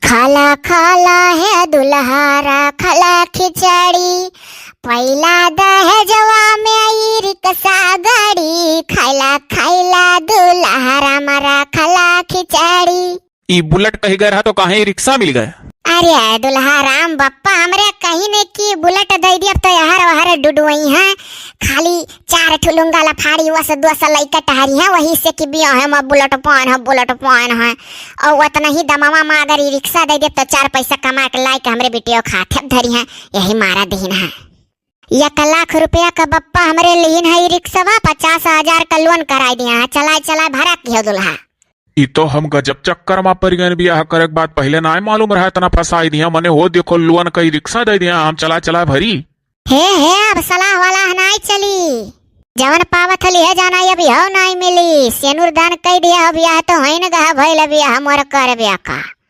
खाला खाला है दुल्हारा खाला खिचड़ी, पहिला दहेजवा में आई रिक्शा गाड़ी, खाइला खाइला दुल्हारा मारा खाला खिचड़ी। ई बुलेट कहीं गए रहा तो कहीं रिक्शा मिल गए। अरे दुल्हा राम बप्पा हमरे कहीं ने की बुलेट दे दिया तो यार वहारे डुडुई है, खाली 4 ठुलुंगा ला फाड़ी वस 2 लइका टहरी है, वही से कि बिया है म बुलेट पान है और उतना ही दमावा में अगर ई रिक्शा दे दे तो 4 पैसा कमा के लाई के हमरे बेटियों खाते धरी है, यही मारा दीन है। 1 लाख रुपया का बप्पा हमरे लीन है, रिक्शा 50,000 का लोन कराई दिया, चलाए भरा की हो दुल्हा। ई तो हम गजब चक्कर में पड़ गए, बियाह करे के बाद पहले ना मालूम रहा, इतना फंसाई दिया मने हो देखो लोन कई रिक्शा दे दिया, हम चला भरी। हे अब सलाह वाला नहीं चली, जवन पावत हली है जाना अभी हो नहीं मिली, सेनुर दान कई दिया, बियाह तो है न गहा भइल बियाह मोर कर बियाह का।